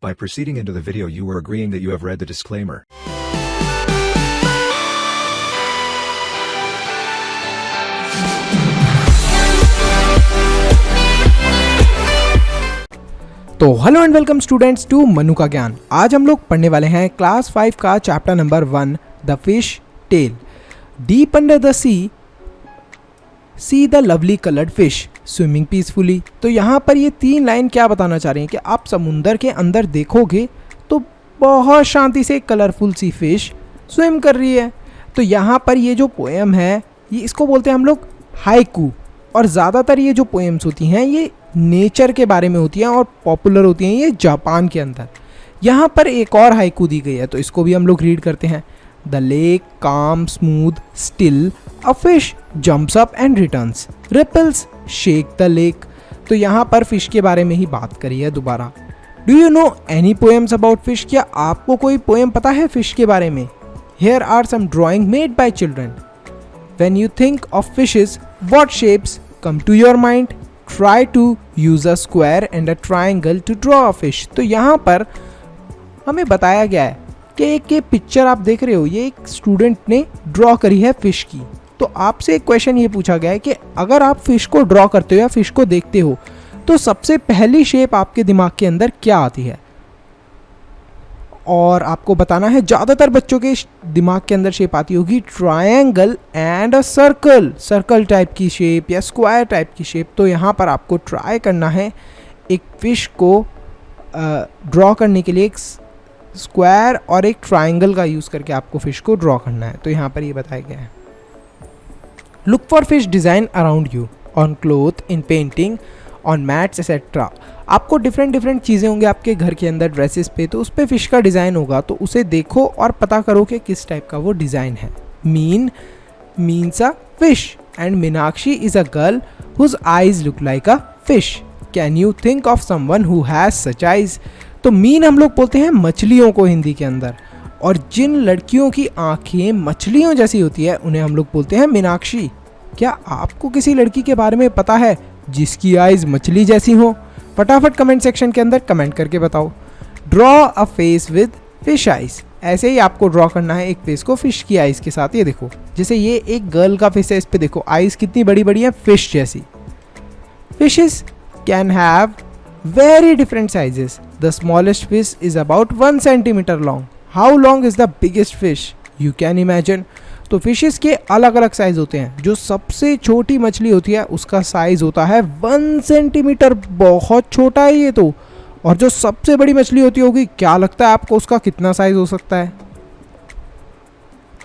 By proceeding into the video, you are agreeing that you have read the disclaimer. तो hello and welcome students to Manu का ज्ञान। आज हम लोग पढ़ने वाले हैं क्लास 5 का chapter number 1 the fish tell. Deep under the see the lovely coloured fish swimming peacefully. तो यहाँ पर ये 3 लाइन क्या बताना चाह रहे हैं कि आप समुंदर के अंदर देखोगे तो बहुत शांति से कलरफुल सी फिश स्विम कर रही है। तो यहाँ पर ये जो पोएम है ये इसको बोलते हैं हम लोग हाइकू। और ज़्यादातर ये जो पोएम्स होती हैं ये नेचर के बारे में होती हैं और पॉपुलर होती हैं ये जापान के अंदर। यहाँ पर एक और हाइकू दी गई है तो इसको भी हम लोग रीड करते हैं। The lake calm smooth still a fish jumps up and returns ripples shake the lake. तो यहाँ पर फिश के बारे में ही बात करी है दोबारा। Do you no any poems about fish? क्या आपको कोई पोएम पता है फिश के बारे में? Here are some drawing made by children. When you think of fishes what shapes come to your mind? Try to use a square and a triangle to draw a fish। तो यहाँ पर हमें बताया गया है कि एक ये पिक्चर आप देख रहे हो ये एक स्टूडेंट ने ड्रॉ करी है फिश की। तो आपसे एक क्वेश्चन ये पूछा गया है कि अगर आप फिश को ड्रॉ करते हो या फिश को देखते हो तो सबसे पहली शेप आपके दिमाग के अंदर क्या आती है? और आपको बताना है ज़्यादातर बच्चों के दिमाग के अंदर शेप आती होगी triangle and a circle, circle type की शेप या स्क्वायर टाइप की शेप। तो यहाँ पर आपको ट्राई करना है एक फिश को ड्रॉ करने के लिए एक स्क्वायर और एक ट्रायंगल का यूज़ करके आपको फिश को ड्रॉ करना है। तो यहाँ पर ये बताया गया है। Look for fish design around you on cloth in painting on mats etcetera. आपको डिफरेंट चीज़ें होंगे आपके घर के अंदर ड्रेसेस पे, तो उस पर फिश का डिज़ाइन होगा तो उसे देखो और पता करो कि किस टाइप का वो डिज़ाइन है। मीन means a fish and Meenakshi is a girl whose eyes look like a fish. Can you think of someone who has such eyes? तो मीन हम लोग बोलते हैं मछलियों को हिंदी के अंदर, और जिन लड़कियों की आँखें मछलियों जैसी होती है उन्हें हम लोग बोलते हैं मीनाक्षी। क्या आपको किसी लड़की के बारे में पता है जिसकी आइज मछली जैसी हो? फटाफट कमेंट सेक्शन के अंदर कमेंट करके बताओ। Draw a face with fish eyes. ऐसे ही आपको ड्रॉ करना है एक फेस को फिश की आइज के साथ। ये देखो जैसे ये एक गर्ल का फेस है, इस पे देखो आइज कितनी बड़ी बड़ी है फिश जैसी। Fishes can have very different sizes. The smallest fish is about 1 centimetre long. How long is the biggest fish? You can imagine. तो फिशेस के अलग अलग साइज होते हैं। जो सबसे छोटी मछली होती है उसका साइज होता है 1 सेंटीमीटर, बहुत छोटा है ये तो। और जो सबसे बड़ी मछली होती होगी, क्या लगता है आपको उसका कितना साइज हो सकता है?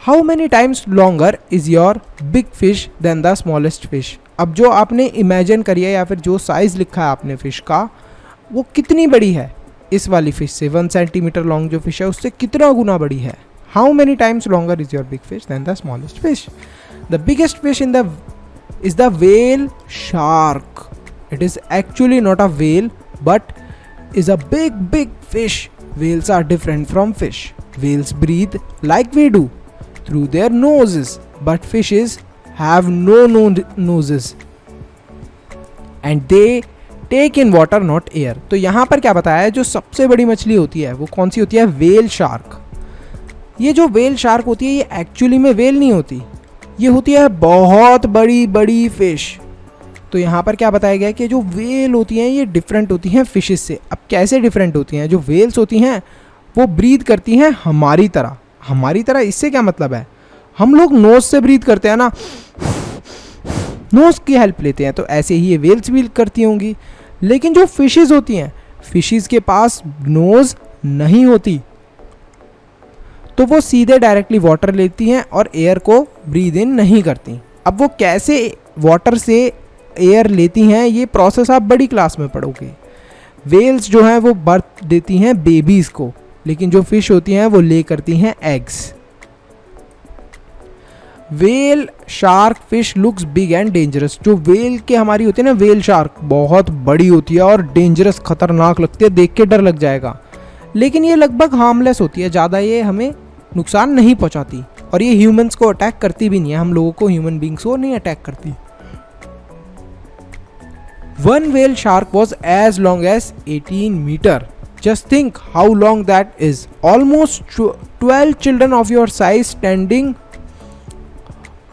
How many times longer is your big fish than the smallest fish? अब जो आपने इमेजिन करी है या फिर जो साइज लिखा है आपने फिश का, वो कितनी बड़ी है इस वाली फिश से? 1 सेंटीमीटर लॉन्ग जो फिश है उससे कितना गुना बड़ी है? How many times longer is your big fish than the smallest fish? The biggest fish is the whale shark. It is actually not a whale but is a big fish. Whales are different from fish. Whales breathe like we do through their noses, but fishes have no noses and they take in water not air. तो यहाँ पर क्या बताया है, जो सबसे बड़ी मछली होती है वो कौन सी होती है? Whale shark. ये जो व्हेल शार्क होती है ये एक्चुअली में व्हेल नहीं होती, ये होती है बहुत बड़ी बड़ी फिश। तो यहाँ पर क्या बताया गया है कि जो व्हेल होती हैं ये डिफरेंट होती हैं फिशेस से। अब कैसे डिफरेंट होती हैं? जो व्हेल्स होती हैं वो ब्रीथ करती हैं हमारी तरह। हमारी तरह इससे क्या मतलब है? हम लोग नोज से ब्रीथ करते हैं ना, नोज की हेल्प लेते हैं, तो ऐसे ही ये व्हेल्स भी करती होंगी। लेकिन जो फिशेस होती हैं, फिशेस के पास नोज नहीं होती, तो वो सीधे डायरेक्टली वाटर लेती हैं और एयर को ब्रीद इन नहीं करती। अब वो कैसे वाटर से एयर लेती हैं ये प्रोसेस आप बड़ी क्लास में पढ़ोगे। वेल्स जो हैं वो बर्थ देती हैं बेबीज़ को, लेकिन जो फिश होती हैं वो ले करती हैं eggs. Whale shark fish looks big and dangerous. जो वेल के हमारी होती है ना, वेल शार्क बहुत बड़ी होती है और डेंजरस खतरनाक लगती है, देख के डर लग जाएगा। लेकिन ये लगभग हार्मलेस होती है, ज़्यादा ये हमें नुकसान नहीं पहुंचाती और ये ह्यूमंस को अटैक करती भी नहीं है, हम लोगों को, ह्यूमन बींग्स को नहीं अटैक करती। One whale shark was as long as 18 meter Just think how long that is. Almost 12 children of your size standing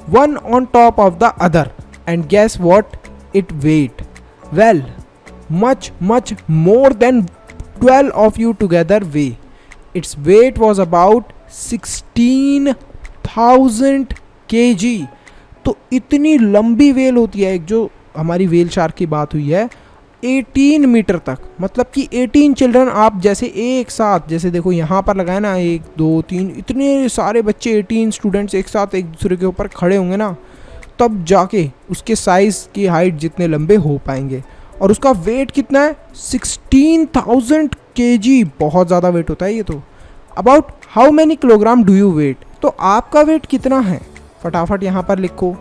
one on top of the other. And guess what it weighed? Well, much more than 12 of you together weigh. Its weight was about 16,000 kg. तो इतनी लंबी well होती है, एक जो हमारी whale shark की बात हुई है 18 मीटर तक, मतलब कि 18 चिल्ड्रन आप जैसे एक साथ, जैसे देखो यहाँ पर लगाए ना 1 2 3, इतने सारे बच्चे 18 स्टूडेंट्स एक साथ एक दूसरे के ऊपर खड़े होंगे ना, तब जाके उसके साइज़ की हाइट जितने लंबे हो पाएंगे. और उसका वेट कितना है? 16,000 kg. बहुत ज़्यादा वेट होता है ये तो. About how many kilogram do you weigh? तो आपका वेट कितना है फटाफट यहाँ पर लिखो.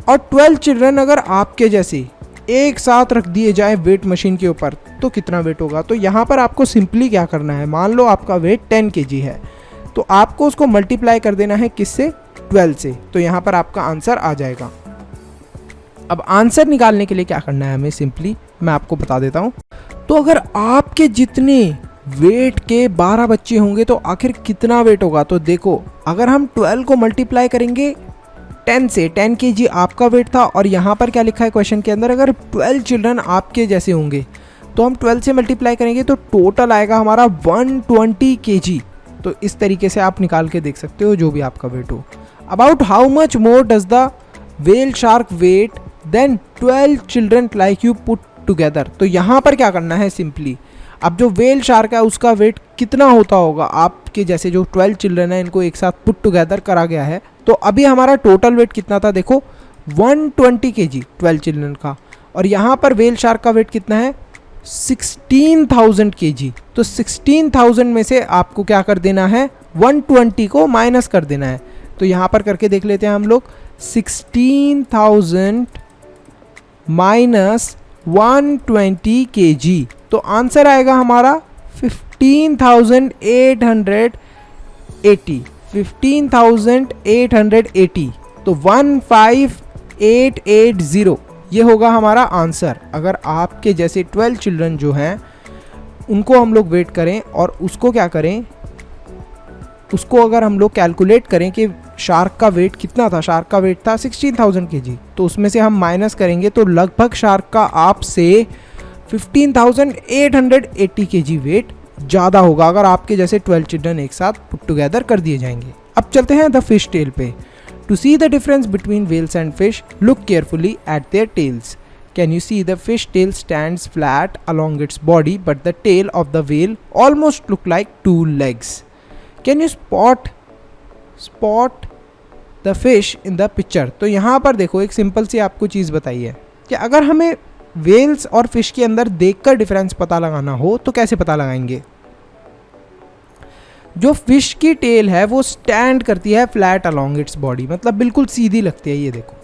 और 12 चिल्ड्रन अगर आपके जैसे एक साथ रख दिए जाए वेट मशीन के ऊपर तो कितना वेट होगा? तो यहाँ पर आपको सिंपली क्या करना है, मान लो आपका वेट 10 kg है, तो आपको उसको मल्टीप्लाई कर देना है किससे? 12 से. तो यहाँ पर आपका आंसर आ जाएगा. अब आंसर निकालने के लिए क्या करना है हमें, सिंपली मैं आपको बता देता हूँ. तो अगर आपके जितने वेट के 12 बच्चे होंगे तो आखिर कितना वेट होगा? तो देखो, अगर हम 12 को मल्टीप्लाई करेंगे 10 से, 10 kg आपका वेट था, और यहाँ पर क्या लिखा है क्वेश्चन के अंदर, अगर 12 चिल्ड्रन आपके जैसे होंगे तो हम 12 से मल्टीप्लाई करेंगे तो टोटल आएगा हमारा 120 kg. तो इस तरीके से आप निकाल के देख सकते हो जो भी आपका वेट हो. About how much more does the whale shark weigh than 12 children like you put together? तो यहाँ पर क्या करना है, सिंपली अब जो वेल शार्क है उसका वेट कितना होता होगा आपके जैसे जो 12 चिल्ड्रन है इनको एक साथ पुट टुगेदर करा गया है. तो अभी हमारा टोटल वेट कितना था, देखो 120 kg 12 चिल्ड्रन का, और यहाँ पर वेल शार्क का वेट कितना है 16,000 kg. तो 16,000 में से आपको क्या कर देना है, 120 को माइनस कर देना है. तो यहाँ पर करके देख लेते हैं हम लोग. 16,000 माइनस 120 kg, तो आंसर आएगा हमारा 15,880. 15,880, तो 15,880 ये होगा हमारा आंसर. अगर आपके जैसे 12 चिल्ड्रन जो हैं उनको हम लोग वेट करें और उसको क्या करें, उसको अगर हम लोग कैलकुलेट करें कि शार्क का वेट कितना था, शार्क का वेट था 16,000 kg, तो उसमें से हम माइनस करेंगे तो लगभग शार्क का आपसे 15,880 kg वेट ज़्यादा होगा अगर आपके जैसे 12 चिल्ड्रन एक साथ पुट टुगेदर कर दिए जाएंगे. अब चलते हैं द फिश टेल पे. To see the difference between whales and fish, look carefully at their tails. Can you see the fish tail stands flat along its body but the tail of the whale almost look like 2 legs. Can you spot the fish in the picture? तो यहाँ पर देखो एक simple सी आपको चीज़ बताई है कि अगर हमें वेल्स और फिश के अंदर देखकर डिफरेंस पता लगाना हो तो कैसे पता लगाएंगे. जो फिश की टेल है वो स्टैंड करती है फ्लैट अलोंग इट्स बॉडी, मतलब बिल्कुल सीधी लगती है, ये देखो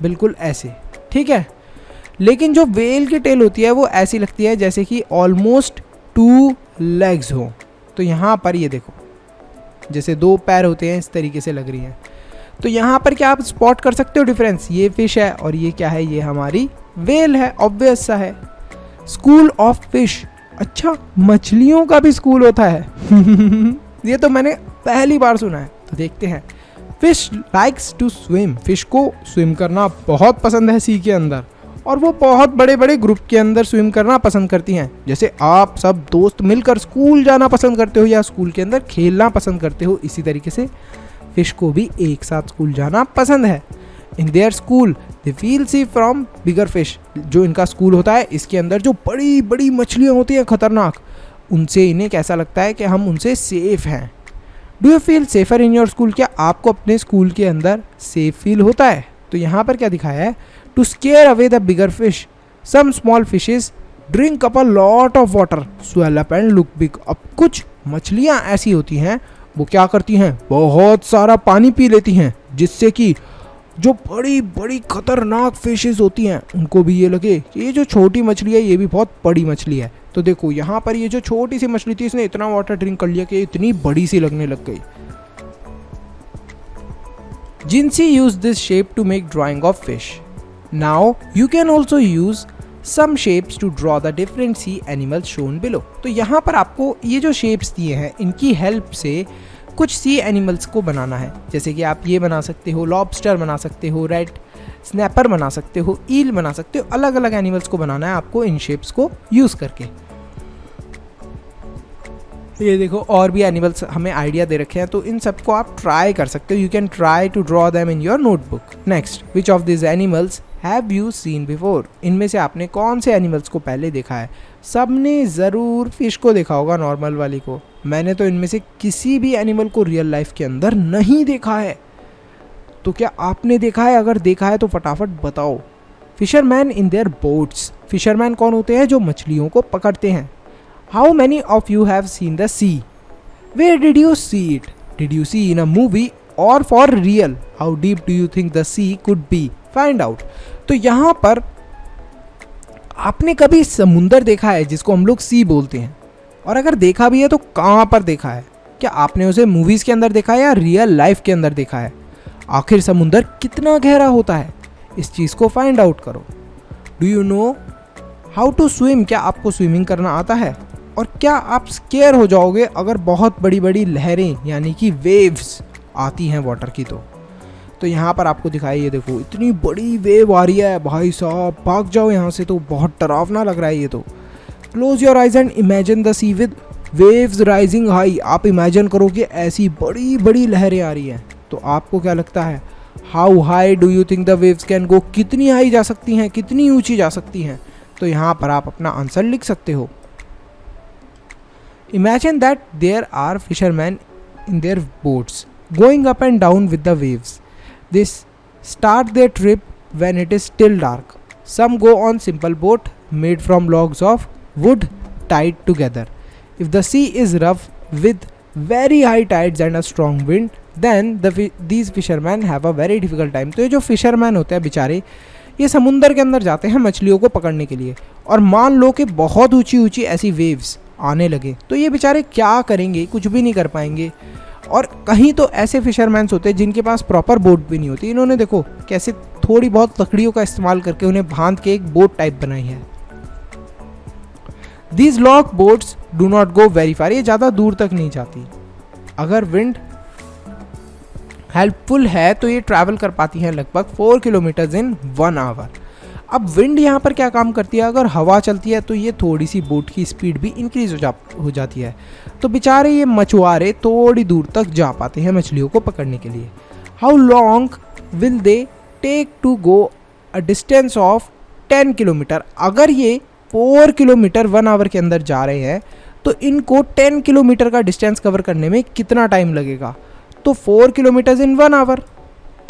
बिल्कुल ऐसे, ठीक है. लेकिन जो वेल की टेल होती है वो ऐसी लगती है जैसे कि ऑलमोस्ट 2 legs हो. तो यहाँ पर ये देखो जैसे 2 पैर होते हैं इस तरीके से लग रही है. तो यहाँ पर क्या आप स्पॉट कर सकते हो डिफरेंस, ये फिश है और ये क्या है, ये हमारी वेल है, ऑब्वियस सा है. स्कूल ऑफ फिश, अच्छा मछलियों का भी स्कूल होता है ये तो मैंने पहली बार सुना है. तो देखते हैं. Fish likes to swim, fish को स्विम करना बहुत पसंद है सी के अंदर, और वो बहुत बड़े बड़े ग्रुप के अंदर स्विम करना पसंद करती हैं. जैसे आप सब दोस्त मिलकर स्कूल जाना पसंद करते हो या स्कूल के अंदर खेलना पसंद करते हो, इसी तरीके से फिश को भी एक साथ स्कूल जाना पसंद है. In their school they feel safe from bigger fish, जो इनका स्कूल होता है इसके अंदर जो बड़ी बड़ी मछलियाँ होती हैं खतरनाक, उनसे इन्हें कैसा लगता है कि हम उनसे सेफ हैं. Do you feel safer in your school, क्या आपको अपने स्कूल के अंदर सेफ फील होता है? तो यहाँ पर क्या दिखाया है, to scare away the bigger fish some small fishes drink up a lot of water, swell up and look big. अब कुछ मछलियाँ ऐसी होती हैं वो क्या करती हैं, बहुत सारा पानी पी लेती हैं, जिससे कि जो बड़ी बड़ी खतरनाक फिशेस होती हैं उनको भी ये लगे कि ये जो छोटी मछली है ये भी बहुत बड़ी मछली है. तो देखो यहाँ पर ये जो छोटी सी मछली थी इसने इतना वाटर ड्रिंक कर लिया कि इतनी बड़ी सी लगने लग गई. जिनसी use this shape to make drawing of fish. Now you can also use some shapes to draw the different sea animals shown below। तो यहाँ पर आपको ये जो शेप्स दिए हैं इनकी हेल्प से कुछ सी एनिमल्स को बनाना है। जैसे कि आप ये बना सकते हो, लॉबस्टर बना सकते हो, रेड स्नैपर बना सकते हो, ईल बना सकते हो, अलग अलग एनिमल्स को बनाना है आपको इन शेप्स को यूज़ करके। ये देखो और भी एनिमल्स हमें आइडिया दे रखे हैं, तो इन सबको आप ट्राई कर सकते हो। You can try to draw them in your notebook. Next, which of this animals have you seen before? इनमें से आपने कौन से एनिमल्स को पहले देखा है? सबने ज़रूर फिश को देखा होगा, नॉर्मल वाली को। मैंने तो इनमें से किसी भी एनिमल को रियल लाइफ के अंदर नहीं देखा है। तो क्या आपने देखा है? अगर देखा है तो फटाफट बताओ। Fisherman in their boats. Fisherman कौन होते हैं? जो मछलियों को पकड़ते हैं। How many of you have seen the sea? Where did you see it? Did you see in a movie or for real? How deep do you think the sea could be? Find out. तो यहाँ पर आपने कभी समुंदर देखा है जिसको हम लोग सी बोलते हैं? और अगर देखा भी है तो कहाँ पर देखा है? क्या आपने उसे मूवीज़ के अंदर देखा है या रियल लाइफ के अंदर देखा है? आखिर समुंदर कितना गहरा होता है? इस चीज़ को फाइंड आउट करो। Do you know how to swim? क्या आपको स्विमिंग करना आता है? और क्या आप स्केयर हो जाओगे अगर बहुत बड़ी बड़ी लहरें यानी कि वेव्स आती हैं वाटर की? तो यहाँ पर आपको दिखाई, ये देखो इतनी बड़ी वेव आ रही है भाई साहब, भाग जाओ यहाँ से, तो बहुत डरावना लग रहा है ये तो। Close your eyes and imagine the sea with waves rising high. आप इमेजिन करो कि ऐसी बड़ी बड़ी लहरें आ रही हैं, तो आपको क्या लगता है? How high do you think the waves can go? कितनी हाई जा सकती हैं, कितनी ऊँची जा सकती हैं? तो यहाँ पर आप अपना आंसर लिख सकते हो। Imagine that there are fishermen in their boats going up and down with the waves. They start their trip when it is still dark. Some go on simple boat made from logs of wood tied together. If the sea is rough with very high tides and a strong wind, then these fishermen have a very difficult time. तो ये जो fishermen होते हैं बेचारे, ये समुंदर के अंदर जाते हैं मछलियों को पकड़ने के लिए, और मान लो कि बहुत ऊंची ऊंची ऐसी वेव्स आने लगे, तो ये बेचारे क्या करेंगे? कुछ भी नहीं कर पाएंगे। और कहीं तो ऐसे फिशरमैन्स होते हैं जिनके पास प्रॉपर बोट भी नहीं होती। इन्होंने देखो कैसे थोड़ी बहुत लकड़ियों का इस्तेमाल करके उन्हें बांध के एक बोट टाइप बनाई है। These log boats do not go very far. ये ज़्यादा दूर तक नहीं जाती। अगर विंड हेल्पफुल है तो ये ट्रैवल कर पाती हैं लगभग 4 किलोमीटर इन 1 आवर। अब विंड यहाँ पर क्या काम करती है? अगर हवा चलती है तो ये थोड़ी सी बोट की स्पीड भी इंक्रीज हो जाती है, तो बेचारे ये मछुआरे थोड़ी दूर तक जा पाते हैं मछलियों को पकड़ने के लिए। How long will they take to go a distance of 10 kilometer? अगर ये 4 किलोमीटर 1 आवर के अंदर जा रहे हैं तो इनको 10 किलोमीटर का डिस्टेंस कवर करने में कितना टाइम लगेगा? तो 4 किलोमीटर इन 1 आवर।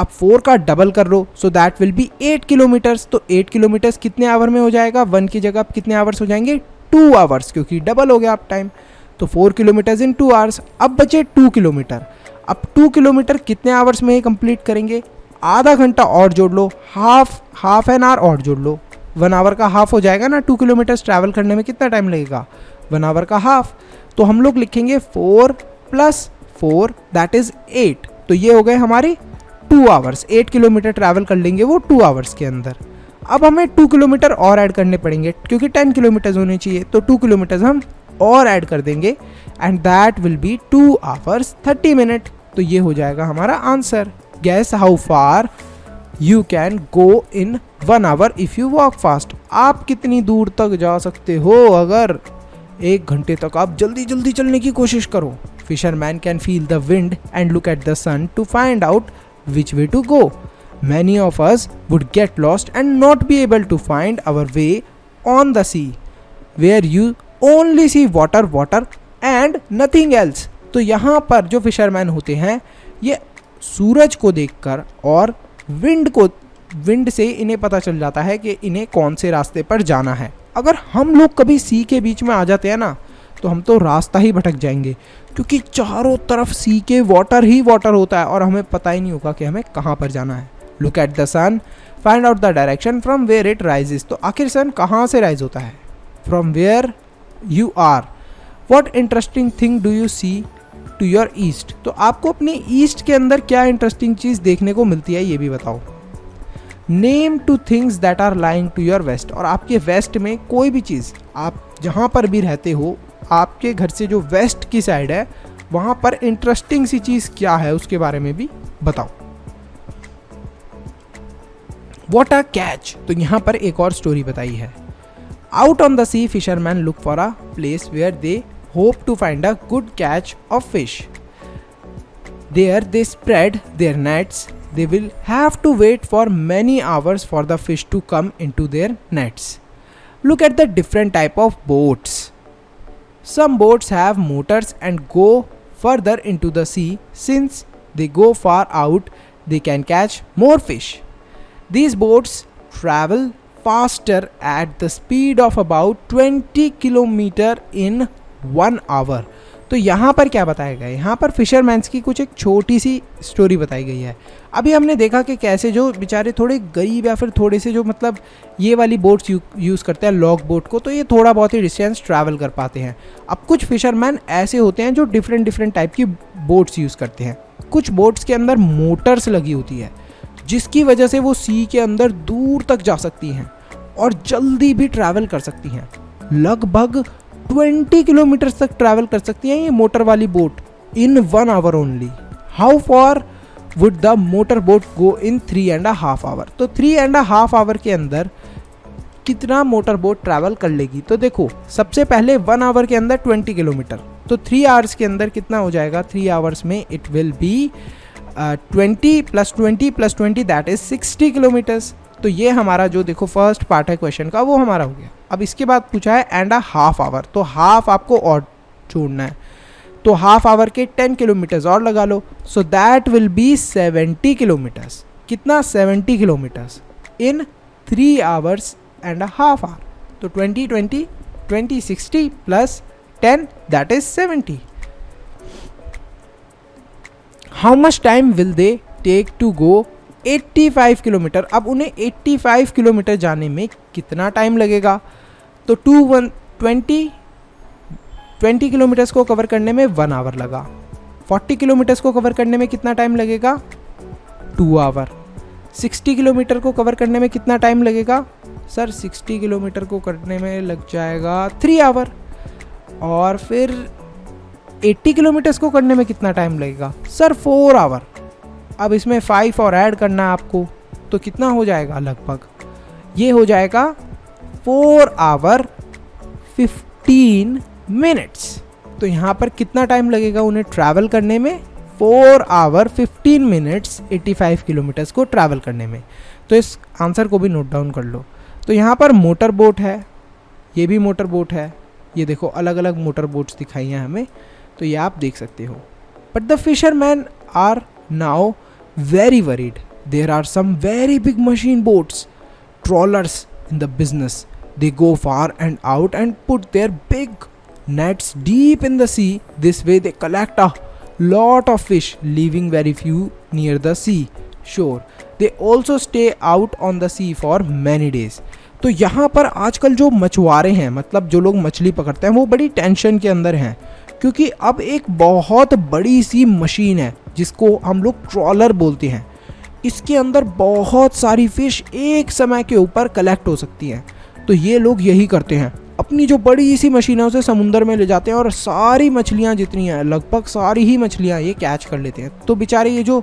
अब 4 का डबल कर लो, so that will be 8 kilometres. तो 8 किलोमीटर्स कितने आवर में हो जाएगा? 1 की जगह कितने आवर्स हो जाएंगे? 2 आवर्स, क्योंकि डबल हो गया अब टाइम। तो 4 किलोमीटर्स इन 2 आवर्स। अब बचे 2 किलोमीटर। अब 2 किलोमीटर कितने आवर्स में ही कंप्लीट करेंगे? आधा घंटा और जोड़ लो, हाफ एन आवर और जोड़ लो। 1 आवर का हाफ हो जाएगा ना। 2 किलोमीटर्स ट्रैवल करने में कितना टाइम लगेगा? 1 आवर का हाफ। तो हम लोग लिखेंगे 4 + 4 दैट इज 8। तो ये हो गए हमारे 2 आवर्स। 8 किलोमीटर ट्रैवल कर लेंगे वो 2 आवर्स के अंदर। अब हमें 2 किलोमीटर और ऐड करने पड़ेंगे क्योंकि 10 किलोमीटर होने चाहिए, तो 2 किलोमीटर हम और ऐड कर देंगे and that will be 2 hours 30 minute. तो ये हो जाएगा हमारा answer. Guess how far you can go in 1 hour if you walk fast. आप कितनी दूर तक जा सकते हो अगर 1 घंटे तक आप जल्दी जल्दी चलने की कोशिश करो? Fisherman can feel the wind and look at the sun to find out which way to go. Many of us would get lost and not be able to find our way on the sea, where you only see water and nothing else. तो यहाँ पर जो fisherman होते हैं ये सूरज को देखकर और विंड से इन्हें पता चल जाता है कि इन्हें कौन से रास्ते पर जाना है। अगर हम लोग कभी सी के बीच में आ जाते हैं ना, तो हम तो रास्ता ही भटक जाएंगे, क्योंकि चारों तरफ सी के वाटर ही वाटर होता है और हमें पता ही नहीं होगा कि हमें कहाँ पर जाना है। Look at the sun, find out the direction from where it rises. तो आखिर सन कहाँ से राइज होता है? From where you are. What interesting thing do you see to your east. तो आपको अपने ईस्ट के अंदर क्या इंटरेस्टिंग चीज़ देखने को मिलती है ये भी बताओ। Name two things that are lying to your west, और आपके वेस्ट में कोई भी चीज़, आप जहाँ पर भी रहते हो, आपके घर से जो वेस्ट की साइड है वहाँ पर इंटरेस्टिंग सी चीज़ क्या है उसके बारे में भी बताओ. What a catch. तो यहाँ पर एक और स्टोरी बताई है. Out on the sea fisherman look for a place where they hope to find a good catch of fish. There they spread their nets. They will have to wait for many hours for the fish to come into their nets. Look at the different type of boats. Some boats have motors and go further into the sea. Since they go far out, they can catch more fish. These boats travel faster at the speed of about 20 km in 1 hour. तो यहाँ पर क्या बताया गया है, यहाँ पर fisherman's की कुछ एक छोटी सी स्टोरी बताई गई है. अभी हमने देखा कि कैसे जो बेचारे थोड़े गरीब या फिर थोड़े से जो मतलब ये वाली बोट्स यूज़ करते हैं लॉग बोट को, तो ये थोड़ा बहुत ही डिस्टेंस ट्रैवल कर पाते हैं. अब कुछ फिशरमैन ऐसे होते हैं जो डिफरेंट टाइप की बोट्स यूज़ करते हैं. कुछ बोट्स के अंदर मोटर्स लगी होती है जिसकी वजह से वो सी के अंदर दूर तक जा सकती हैं और जल्दी भी ट्रैवल कर सकती हैं. लगभग 20 किलोमीटर तक ट्रैवल कर सकती हैं ये मोटर वाली boat in 1 hour only. How far would the motor boat go in 3.5 hour. तो 3.5 आवर के अंदर कितना मोटर बोट ट्रैवल कर लेगी. तो देखो सबसे पहले 1 आवर के अंदर 20 किलोमीटर, तो 3 आवर्स के अंदर कितना हो जाएगा. 3 आवर्स में it will be 20 + 20 + 20 that is 60 kilometres. तो ये हमारा जो देखो फर्स्ट पार्ट है क्वेश्चन का वो हमारा हो गया. अब इसके बाद पूछा है एंड अ हाफ आवर, तो हाफ आपको और जोड़ना है. तो हाफ आवर के 10 किलोमीटर्स और लगा लो. So that will be 70 kilometres. कितना 70 kilometres in 3 hours and a half hour. तो 20 20 20 60 + 10 that is 70. How much time will they take to go 85 kilometre. अब उन्हें 85 किलोमीटर जाने में कितना टाइम लगेगा. तो 20 किलोमीटर्स को कवर करने में 1 आवर लगा. 40 किलोमीटर्स को कवर करने में कितना टाइम लगेगा 2 आवर. 60 किलोमीटर को कवर करने में कितना टाइम लगेगा सर. 60 किलोमीटर को करने में लग जाएगा 3 आवर. और फिर 80 किलोमीटर्स को करने में कितना टाइम लगेगा सर 4 आवर. अब इसमें 5 और ऐड करना है आपको, तो कितना हो जाएगा लगभग ये हो जाएगा 4 आवर 15 मिनट्स. तो यहाँ पर कितना टाइम लगेगा उन्हें ट्रैवल करने में 4 आवर 15 मिनट्स 85 किलोमीटर्स को ट्रैवल करने में. तो इस आंसर को भी नोट डाउन कर लो. तो यहाँ पर मोटर बोट है, ये भी मोटर बोट है. ये देखो अलग अलग मोटर बोट्स दिखाई हैं हमें, तो ये आप देख सकते हो. But the fisherman are now very worried. There are some very big machine boats, trawlers in the business. They go far and out and put their big nets deep in the sea. This way they collect a lot of fish, leaving very few near the sea shore. They also stay out on the sea for many days. तो यहाँ पर आजकल जो मछुआरे हैं, मतलब जो लोग मछली पकड़ते हैं, वो बड़ी टेंशन के अंदर हैं क्योंकि अब एक बहुत बड़ी सी मशीन है जिसको हम लोग ट्रॉलर बोलते हैं. इसके अंदर बहुत सारी फिश एक समय के ऊपर कलेक्ट हो सकती हैं. तो ये लोग यही करते हैं, अपनी जो बड़ी सी मशीन है उसे समुंदर में ले जाते हैं और सारी मछलियाँ जितनी हैं, लगभग सारी ही मछलियाँ ये कैच कर लेते हैं. तो बेचारे ये जो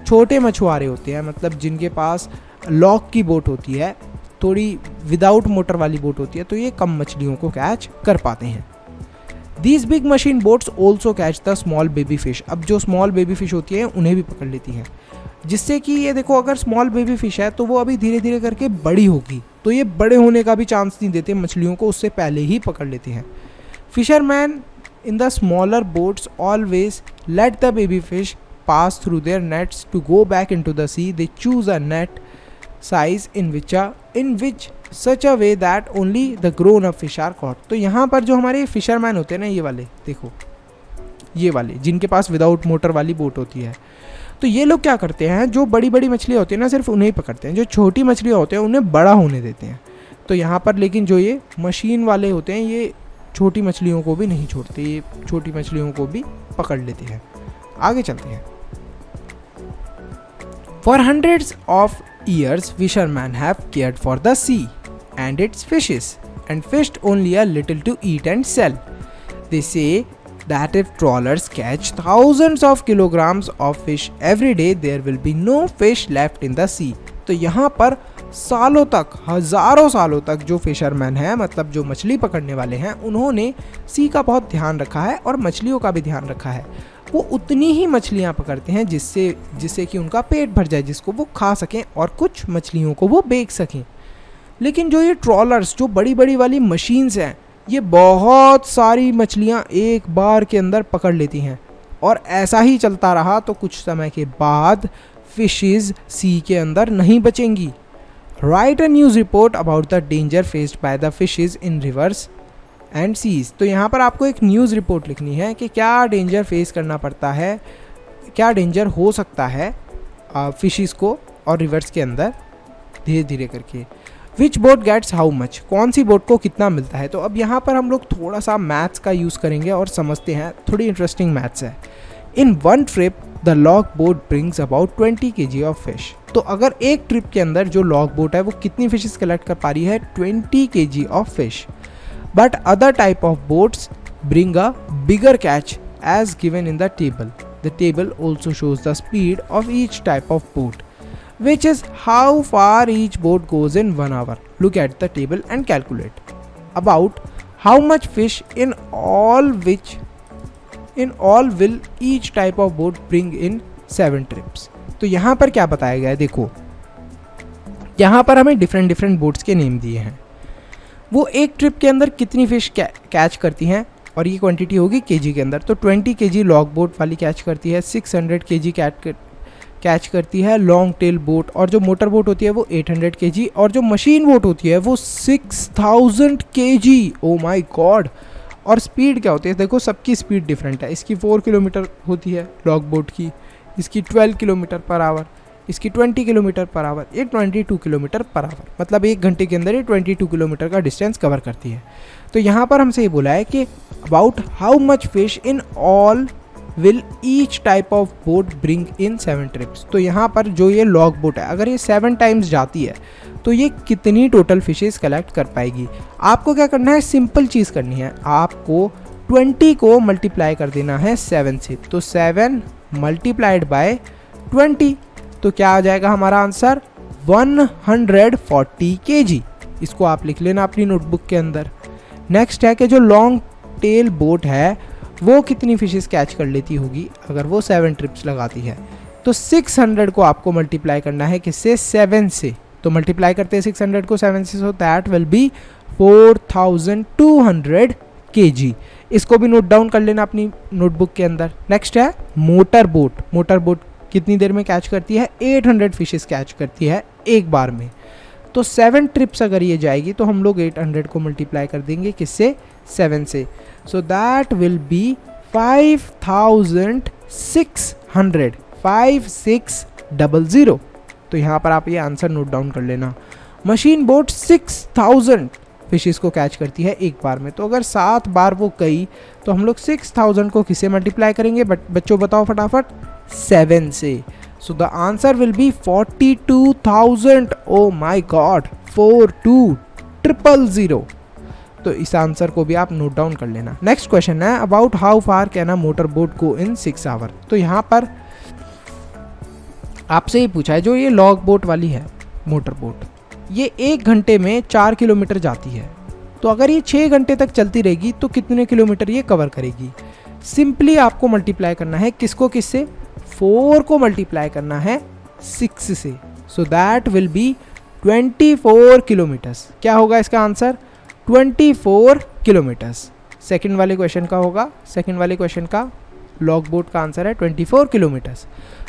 छोटे मछुआरे होते हैं, मतलब जिनके पास लॉक की बोट होती है, थोड़ी विदाउट मोटर वाली बोट होती है, तो ये कम मछलियों को कैच कर पाते हैं. These big machine boats also catch the small baby fish. अब जो small baby fish होती है उन्हें भी पकड़ लेती हैं, जिससे कि ये देखो अगर small baby fish है तो वो अभी धीरे धीरे करके बड़ी होगी, तो ये बड़े होने का भी चांस नहीं देते मछलियों को, उससे पहले ही पकड़ लेते हैं. Fishermen in the smaller boats always let the baby fish pass through their nets to go back into the sea. They choose a net size in which such a way that only the grown up fish are caught. तो यहाँ पर जो हमारे fisherman होते हैं ना, ये वाले देखो, ये वाले जिनके पास विदाउट मोटर वाली बोट होती है, तो ये लोग क्या करते हैं, जो बड़ी बड़ी मछलियाँ होती हैं ना सिर्फ उन्हें ही पकड़ते हैं, जो छोटी मछलियाँ होते हैं उन्हें बड़ा होने देते हैं. तो यहाँ पर लेकिन जो ये मशीन वाले होते हैं ये छोटी मछलियों को भी नहीं छोड़ते, ये छोटी मछलियों को भी पकड़ लेते हैं. आगे चलते हैं. For hundreds of years fishermen have cared for the sea and its fishes and fished only a little to eat and sell. They say that if trawlers catch thousands of kilograms of fish every day, there will be no fish left in the sea. तो यहाँ पर सालों तक, हज़ारों सालों तक जो fisherman हैं, मतलब जो मछली पकड़ने वाले हैं, उन्होंने सी का बहुत ध्यान रखा है और मछलियों का भी ध्यान रखा है। वो उतनी ही मछलियाँ पकड़ते हैं जिससे कि उनका पेट भर जाए, जिसको वो खा सकें और कुछ मछलियों को वो बेच सकें। लेकिन जो ये ट्रॉलर्स, जो बड़ी बड़ी वाली मशीन्स हैं, ये बहुत सारी मछलियाँ एक बार के अंदर पकड़ लेती हैं और ऐसा ही चलता रहा तो कुछ समय के बाद फिशेस सी के अंदर नहीं बचेंगी। Write a news report about the danger faced by the fishes in rivers and seas. तो यहाँ पर आपको एक न्यूज़ रिपोर्ट लिखनी है कि क्या डेंजर फेस करना पड़ता है, क्या डेंजर हो सकता है फिशेस को और रिवर्स के अंदर धीरे धीरे करके। विच बोट गेट्स हाउ मच, कौन सी बोट को कितना मिलता है। तो अब यहाँ पर हम लोग थोड़ा सा मैथ्स का यूज़ करेंगे और समझते हैं, थोड़ी इंटरेस्टिंग मैथ्स है। In one trip the log boat brings about 20 kg of fish. तो अगर एक ट्रिप के अंदर जो लॉग बोट है वो कितनी फिशेस कलेक्ट कर पा रही है, 20 kg of fish. But other type of boats bring a bigger catch as given in the table. The table also shows the speed of each type of boat which is how far each boat goes in 1 hour. Look at the table and calculate about how much fish in all will each type of boat bring in 7 trips. तो यहाँ पर क्या बताया गया है, देखो यहाँ पर हमें डिफरेंट बोट्स के नेम दिए हैं। वो एक ट्रिप के अंदर कितनी फिश कैच करती हैं और ये क्वांटिटी होगी केजी के अंदर। तो 20 kg लॉग बोट वाली कैच करती है, 600 kg कैच करती है लॉन्ग टेल बोट, और जो मोटर बोट होती है वो 800 kg, और जो मशीन बोट होती है वो 6000 kg। Oh my God. और स्पीड क्या होती है, देखो सबकी स्पीड डिफरेंट है। इसकी 4 किलोमीटर होती है लॉग बोट की, इसकी 12 किलोमीटर पर आवर, इसकी 20 किलोमीटर पर आवर, ये 22 किलोमीटर पर आवर, मतलब 1 घंटे के अंदर ये 22 किलोमीटर का डिस्टेंस कवर करती है। तो यहाँ पर हमसे ये बोला है कि about how much fish in all will each type of boat bring in 7 trips. तो यहाँ पर जो ये लॉग बोट है, अगर ये 7 टाइम्स जाती है तो ये कितनी टोटल फिशेस कलेक्ट कर पाएगी। आपको क्या करना है, सिंपल चीज़ करनी है, आपको 20 को मल्टीप्लाई कर देना है 7 से। तो 7 मल्टीप्लाइड बाय 20, तो क्या आ जाएगा हमारा आंसर, 140 kg। इसको आप लिख लेना अपनी नोटबुक के अंदर। नेक्स्ट है कि जो लॉन्ग टेल बोट है वो कितनी फिशेस कैच कर लेती होगी अगर वो 7 ट्रिप्स लगाती है। तो 600 को आपको मल्टीप्लाई करना है किससे, 7 से। तो मल्टीप्लाई करते हैं 600 को 7 से, सो दैट विल बी 4200 kg। इसको भी नोट डाउन कर लेना अपनी नोटबुक के अंदर। नेक्स्ट है मोटर बोट। मोटर बोट कितनी देर में कैच करती है, 800 फिशेस कैच करती है एक बार में। तो 7 ट्रिप्स अगर ये जाएगी तो हम लोग 800 को मल्टीप्लाई कर देंगे किससे, 7 से। सो दैट विल बी 5600। तो यहाँ पर आप ये आंसर नोट डाउन कर लेना। मशीन बोट 6000 फिशेस को कैच करती है एक बार में। तो अगर 7 बार वो गई तो हम लोग 6000 को किससे मल्टीप्लाई करेंगे, बच्चों बताओ फटाफट, 7 से। So the answer will be 42000। Oh my God, 42000। तो इस आंसर को भी आप नोट डाउन कर लेना। नेक्स्ट क्वेश्चन है about how far can a motor boat go in 6 hour. तो यहाँ पर आपसे ये पूछा है, जो ये लॉग बोट वाली है मोटर बोट, ये 1 घंटे में 4 किलोमीटर जाती है। तो अगर ये 6 घंटे तक चलती रहेगी तो कितने किलोमीटर ये कवर करेगी। सिंपली आपको मल्टीप्लाई करना है किसको किससे, 4 को मल्टीप्लाई करना है 6 से। सो दैट विल बी 24 किलोमीटर्स। क्या होगा इसका आंसर, 24 किलोमीटर्स। सेकंड वाले क्वेश्चन का होगा, सेकंड वाले क्वेश्चन का लॉग बोट का आंसर है 24 किलोमीटर्स।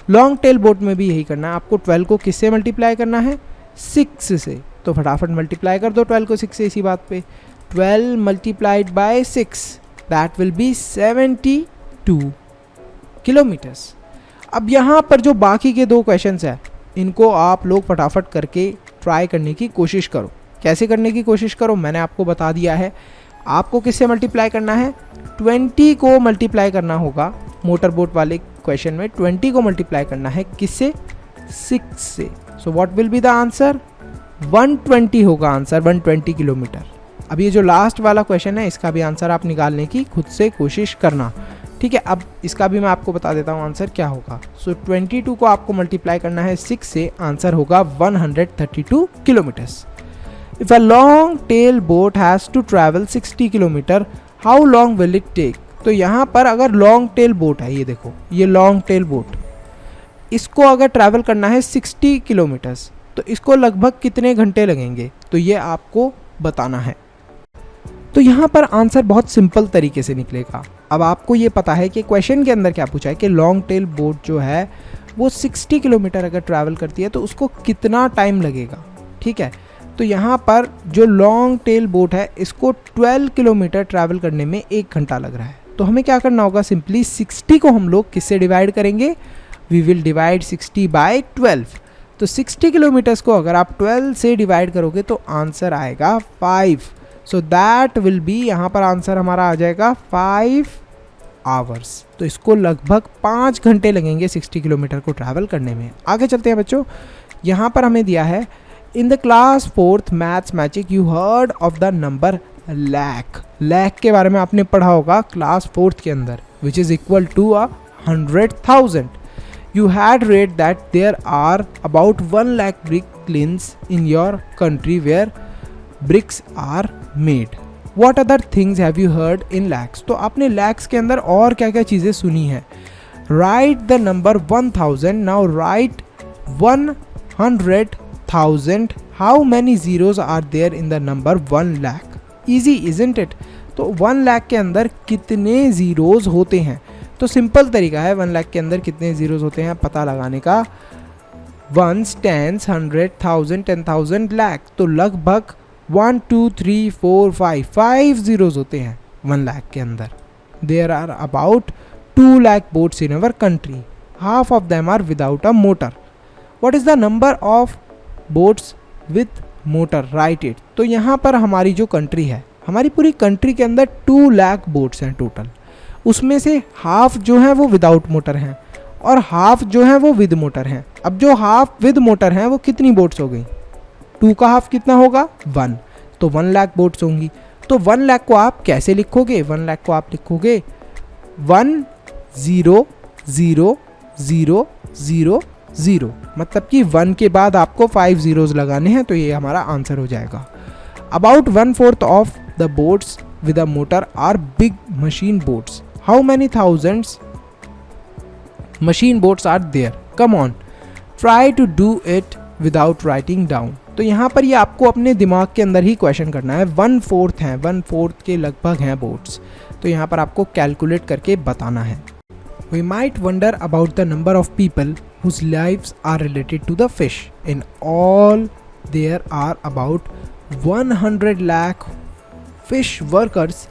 लॉन्ग टेल बोट में भी यही करना है, आपको 12 को किससे मल्टीप्लाई करना है, 6 से। तो फटाफट मल्टीप्लाई कर दो 12 को 6 से इसी बात पे। 12 multiplied by 6 that will B 72 kilometres. अब यहाँ पर जो बाकी के 2 क्वेश्चंस हैं इनको आप लोग फटाफट करके ट्राई करने की कोशिश करो। कैसे करने की कोशिश करो, मैंने आपको बता दिया है। आपको किससे मल्टीप्लाई करना है, 20 को मल्टीप्लाई करना होगा। मोटर बोट वाले क्वेश्चन में 20 को मल्टीप्लाई करना है किससे, 6 से। So what will be the answer? 120 होगा आंसर, 120 किलोमीटर। अब ये जो लास्ट वाला क्वेश्चन है इसका भी आंसर आप निकालने की खुद से कोशिश करना, ठीक है। अब इसका भी मैं आपको बता देता हूँ आंसर क्या होगा। सो 22 को आपको मल्टीप्लाई करना है 6 से, आंसर होगा 132 kilometers. If a long tail boat has to travel 60 kilometer, how long will it take? तो यहाँ पर अगर लॉन्ग टेल बोट है, ये देखो ये लॉन्ग टेल बोट, इसको अगर ट्रैवल करना है 60 किलोमीटर्स तो इसको लगभग कितने घंटे लगेंगे, तो ये आपको बताना है। तो यहाँ पर आंसर बहुत सिंपल तरीके से निकलेगा। अब आपको ये पता है कि क्वेश्चन के अंदर क्या पूछा है कि लॉन्ग टेल बोट जो है वो 60 किलोमीटर अगर ट्रैवल करती है तो उसको कितना टाइम लगेगा, ठीक है। तो यहाँ पर जो लॉन्ग टेल बोट है इसको 12 किलोमीटर ट्रैवल करने में 1 घंटा लग रहा है। तो हमें क्या करना होगा, सिंपली 60 को हम लोग किससे डिवाइड करेंगे? We will divide 60 by 12। तो 60 किलोमीटर्स को अगर आप 12 से डिवाइड करोगे तो आंसर आएगा 5। सो दैट विल बी, यहाँ पर आंसर हमारा आ जाएगा 5 आवर्स। तो इसको लगभग 5 घंटे लगेंगे 60 किलोमीटर को ट्रैवल करने में। आगे चलते हैं बच्चों, यहाँ पर हमें दिया है in the class 4th maths magic you heard of the number lakh. Lakh के बारे में आपने पढ़ा होगा क्लास 4th के अंदर, which is equal to 100,000। You had read that there are about 1 lakh brick kilns in your country where bricks are made. What other things have you heard in lakhs? तो आपने lakhs के अंदर और क्या क्या चीज़ें सुनी है? Write the number 1000. Now write 100,000. How many zeros are there in the number 1 lakh? Easy, isn't it? तो 1 लाख के अंदर कितने ज़ीरोज़ होते हैं? तो सिंपल तरीका है 1 लाख के अंदर कितने ज़ीरोज़ होते हैं पता लगाने का। 1s, 10s, 100, 1000, 10,000, लाख, तो लगभग 1 2 3 4 5 ज़ीरोज़ होते हैं 1 लाख के अंदर। There are about 2 lakh boats in our country, half of them are without a motor. What is the number of boats with motor? Write it. तो यहाँ पर हमारी जो कंट्री है, हमारी पूरी कंट्री के अंदर 2 लाख बोट्स हैं टोटल। उसमें से हाफ जो है वो विदाउट मोटर हैं और हाफ जो है वो विद मोटर हैं। अब जो हाफ विद मोटर हैं वो कितनी बोट्स हो गई? 2 का हाफ कितना होगा? 1। तो 1 लाख बोट्स होंगी। तो 1 लाख को आप कैसे लिखोगे? 1 लाख को आप लिखोगे 1 0 0 0 0 0, मतलब कि 1 के बाद आपको 5 ज़ीरोज़ लगाने हैं। तो ये हमारा आंसर हो जाएगा। About 1/4 of the boats with a motor are big machine boats. How many thousands machine boats are there? Come on, try to do it without writing down. तो यहाँ पर ये आपको अपने दिमाग के अंदर ही क्वेश्चन करना है। 1/4 हैं, 1/4 के लगभग हैं बोट्स। तो यहाँ पर आपको कैलकुलेट करके बताना है। We might wonder about the number of people whose lives are related to the fish. In all, there are about 100 lakh fish workers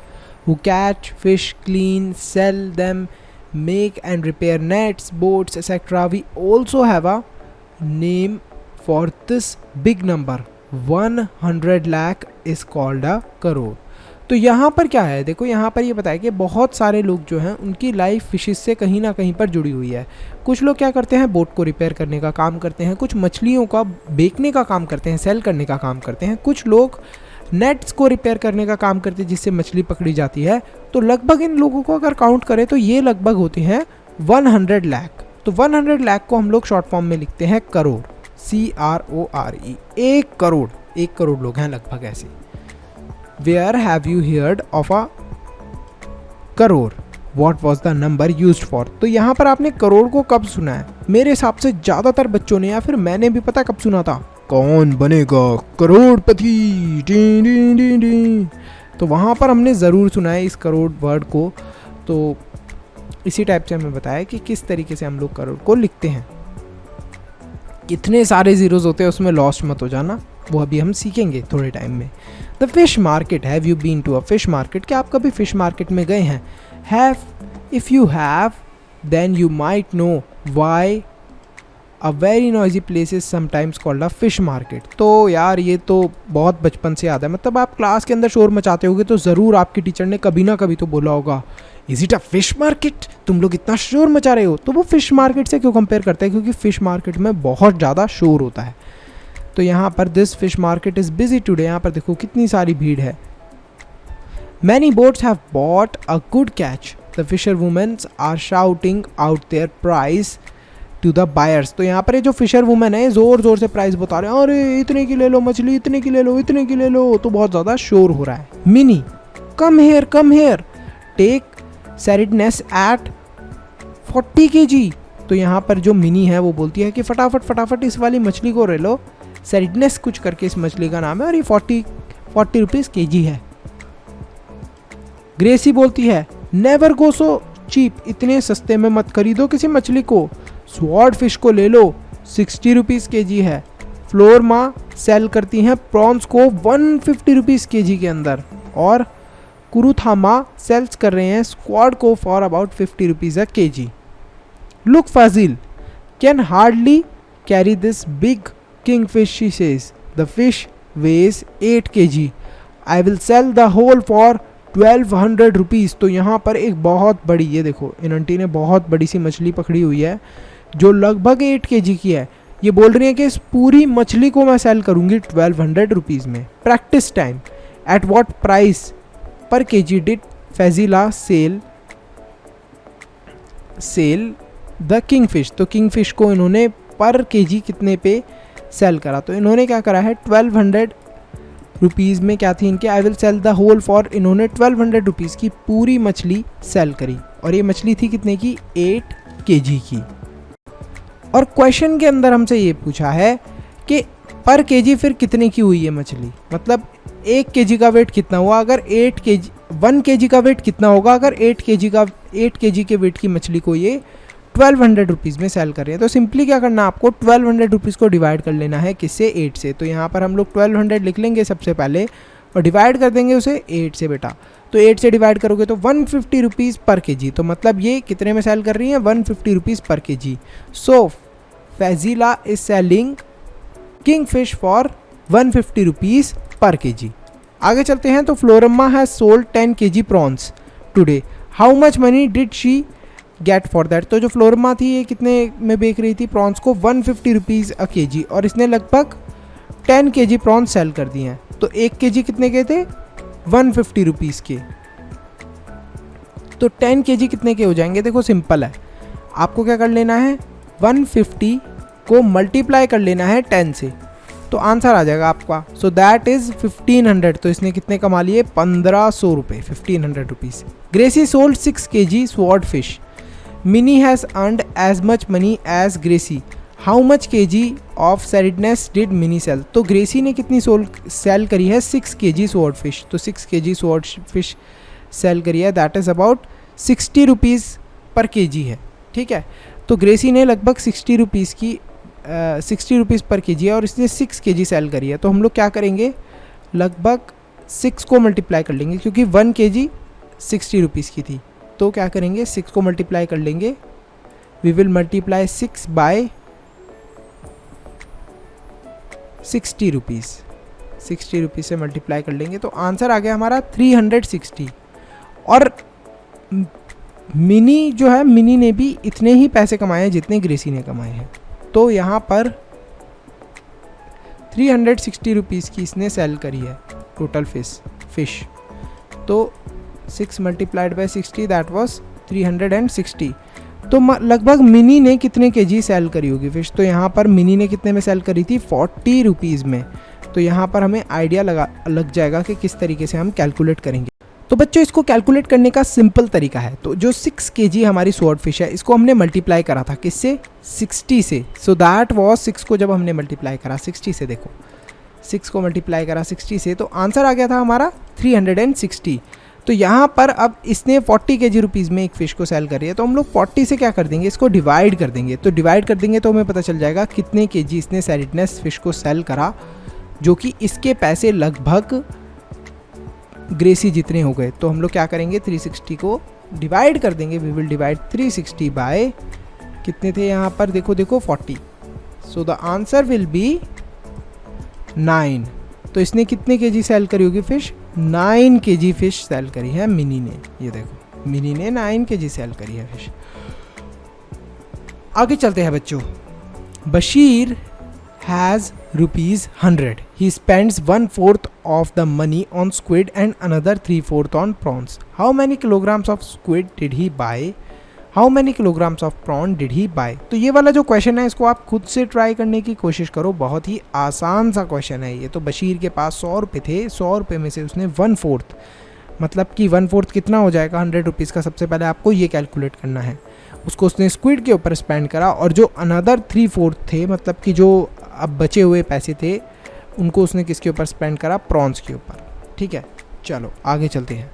who catch fish, clean, sell them, make and repair nets, boats, etc. We also have a name for this big number. 100 lakh is called a crore. तो यहाँ पर क्या है, देखो यहाँ पर ये बताया कि बहुत सारे लोग जो हैं उनकी लाइफ फिशेस से कहीं ना कहीं पर जुड़ी हुई है। कुछ लोग क्या करते हैं, बोट को रिपेयर करने का काम करते हैं, कुछ मछलियों का बेचने का काम करते हैं, सेल करने का काम करते हैं, कुछ लोग नेट्स को रिपेयर करने का काम करते हैं जिससे मछली पकड़ी जाती है। तो लगभग इन लोगों को अगर काउंट करें तो ये लगभग होते हैं 100 लाख। तो 100 लाख को हम लोग शॉर्ट फॉर्म में लिखते हैं करोड़, CRORE। 1 करोड़, 1 करोड़ लोग हैं लगभग ऐसे। Where have you heard of a crore? What was the number used for? तो यहाँ पर आपने करोड़ को कब सुना है? मेरे हिसाब से ज़्यादातर बच्चों ने या फिर मैंने भी पता कब सुना था, कौन बनेगा करोड़पति, डी डी डी डी। तो वहाँ पर हमने ज़रूर सुना है इस करोड़ वर्ड को। तो इसी टाइप से हमें बताया कि किस तरीके से हम लोग करोड़ को लिखते हैं। कितने सारे ज़ीरोज़ होते हैं उसमें लॉस्ट मत हो जाना, वो अभी हम सीखेंगे थोड़े टाइम में। The fish market, have you been to a fish market? क्या आप कभी फिश मार्केट में गए हैं? Have, if you have then you might know why a very noisy place is sometimes called a fish market. तो यार ये तो बहुत बचपन से याद है, मतलब आप क्लास के अंदर शोर मचाते होगे तो ज़रूर आपकी टीचर ने कभी ना कभी तो बोला होगा is it a fish market, तुम लोग इतना शोर मचा रहे हो। तो वो फिश मार्केट से क्यों कंपेयर करते हैं, क्योंकि फिश मार्केट में बहुत ज़्यादा शोर होता है। तो यहाँ पर this fish market is busy today, यहाँ पर देखो कितनी सारी भीड़ है। Many boats have bought a good catch, the fisher womens are shouting out their price to the buyers. तो यहाँ पर ये जो फिशर वुमेन है ज़ोर ज़ोर से प्राइस बता रहे हैं, अरे इतने की ले लो मछली, इतने की ले लो, इतने की ले लो। तो बहुत ज़्यादा शोर हो रहा है। Mini come here take sardines at 40 kg। तो यहाँ पर जो मिनी है वो बोलती है कि फटाफट इस वाली मछली को ले लो, सैरिडनेस कुछ करके इस मछली का नाम है, और ये 40 रुपीज़ kg है। ग्रेसी बोलती है नेवर गो सो चीप, इतने सस्ते में मत खरीदो किसी मछली को, स्वॉर्ड फिश को ले लो, 60 रुपीज़ kg है। फ्लोर माँ सेल करती हैं प्रॉन्स को 150 रुपीज़ kg के अंदर, और कुरुथामा सेल्स कर रहे हैं स्क्वाड को for about 50 rupees a kg। Look Fazil can hardly carry this big kingfish, she says the fish weighs 8 kg, I will sell the whole for 1200 rupees. तो यहाँ पर एक बहुत बड़ी, ये देखो इन आंटी ने बहुत बड़ी सी मछली पकड़ी हुई है जो लगभग 8 kg की है। ये बोल रही है कि इस पूरी मछली को मैं सेल करूँगी 1200 रुपीज़ में। Practice time at what price per kg did Faizila sell the kingfish. तो किंगफिश को इन्होंने पर kg कितने पे सेल करा, तो इन्होंने क्या करा है 1200 रुपीज़ में क्या थी इनके, I will sell the whole for, इन्होंने 1200 रुपीज़ की पूरी मछली सेल करी, और ये मछली थी कितने की 8 kg की। और क्वेश्चन के अंदर हमसे ये पूछा है कि पर kg फिर कितने की हुई है मछली, मतलब 1 kg का वेट कितना हुआ अगर 1 kg का वेट कितना होगा अगर 8 kg के वेट की मछली को ये 1200 रुपीज़ में सेल कर रहे हैं। तो सिंपली क्या करना है आपको 1200 रुपीज़ को डिवाइड कर लेना है किससे, 8 से। तो यहाँ पर हम लोग 1200 लिख लेंगे सबसे पहले और डिवाइड कर देंगे उसे 8 से बेटा। तो 8 से डिवाइड करोगे तो 150 रुपीज़ पर kg, तो मतलब ये कितने में सेल कर रही है 150 rupees per kg। So Faizila is selling kingfish for 150 rupees per kg। आगे चलते हैं। तो Floramma has sold 10 kg prawns today, how much money did she get for that. तो जो फ्लोरम्मा थी ये कितने में बेच रही थी प्रॉन्स को 150 रुपीज़ अ kg, और इसने लगभग 10 kg प्रॉन्स सेल कर दिए हैं। तो 1 kg कितने के थे 150 रुपीज़ के, तो 10 kg कितने के हो जाएंगे, देखो सिंपल है, आपको क्या कर लेना है 150 को मल्टीप्लाई कर लेना है 10 से, तो आंसर आ जाएगा आपका। So that is 1500। तो इसने कितने कमा लिए 1500 रुपये, 1500 rupees. Gracy sold 6 kg sword fish, Mini has earned as much money as Gracy, how much kg of sardines did Mini sell. तो ग्रेसी ने कितनी सेल करी है 6 kg स्वॉर्ड फिश, तो 6 kg स्वॉर्ड फिश सेल करी है, that is about 60 rupees per kg है, ठीक है। तो ग्रेसी ने लगभग 60 रुपीज़ की 60 रुपीज़ पर kg है और इसने 6 kg सेल करी है। तो हम लोग क्या करेंगे लगभग 6 को मल्टीप्लाई कर लेंगे, क्योंकि 1 kg 60 रुपीज़ की थी, तो क्या करेंगे 6 को मल्टीप्लाई कर लेंगे, we will multiply 6 by 60 rupees, 60 rupees से मल्टीप्लाई कर लेंगे, तो आंसर आ गया हमारा 360। और मिनी जो है, मिनी ने भी इतने ही पैसे कमाए हैं जितने ग्रेसी ने कमाए हैं। तो यहाँ पर 360 रुपीज़ की इसने सेल करी है टोटल फिश। तो 6 मल्टीप्लाइड बाय 60 दैट वाज 360। तो लगभग मिनी ने कितने kg सेल करी होगी फिश, तो यहाँ पर मिनी ने कितने में सेल करी थी 40 रुपीज़ में। तो यहाँ पर हमें आइडिया लग जाएगा कि किस तरीके से हम कैलकुलेट करेंगे। तो बच्चों इसको कैलकुलेट करने का सिंपल तरीका है, तो जो 6 kg हमारी स्वॉर्ड फिश है इसको हमने मल्टीप्लाई करा था किससे 60 से। सो दैट वाज 6 को जब हमने मल्टीप्लाई करा 60 से, देखो 6 को मल्टीप्लाई करा 60 से, तो आंसर आ गया था हमारा 360। तो यहाँ पर अब इसने 40 kg रुपीज़ में एक फ़िश को सेल कर रही है, तो हम लोग 40 से क्या कर देंगे इसको डिवाइड कर देंगे। तो डिवाइड कर देंगे तो हमें पता चल जाएगा कितने kg इसने सैरिडनेस फ़िश को सेल करा, जो कि इसके पैसे लगभग ग्रेसी जितने हो गए। तो हम लोग क्या करेंगे 360 को डिवाइड कर देंगे, वी विल डिवाइड 360 बाय कितने थे यहाँ पर, देखो 40। So the answer will be 9। तो इसने कितने kg सेल करी होगी फिश, 9 kg फिश सेल करी है मिनी ने, ये देखो। मिनी ने 9 kg सेल करी है फिश। आगे चलते हैं बच्चों। Bashir has ₹100. He spends 1/4 of the money on squid and another 3/4 on prawns. How many kilograms of squid did he buy? How many kilograms of prawn did he buy? तो ये वाला जो क्वेश्चन है इसको आप खुद से ट्राई करने की कोशिश करो, बहुत ही आसान सा क्वेश्चन है ये। तो बशीर के पास 100 रुपये थे, 100 रुपये में से उसने 1/4 मतलब कि 1/4 कितना हो जाएगा 100 रुपीज़ का। सबसे पहले आपको ये कैलकुलेट करना है। उसको उसने स्क्विड के ऊपर स्पेंड करा और जो अनदर 3/4 थे मतलब कि जो अब बचे हुए पैसे थे उनको उसने किसके ऊपर स्पेंड करा, प्रॉन्स के ऊपर। ठीक है, चलो आगे चलते हैं।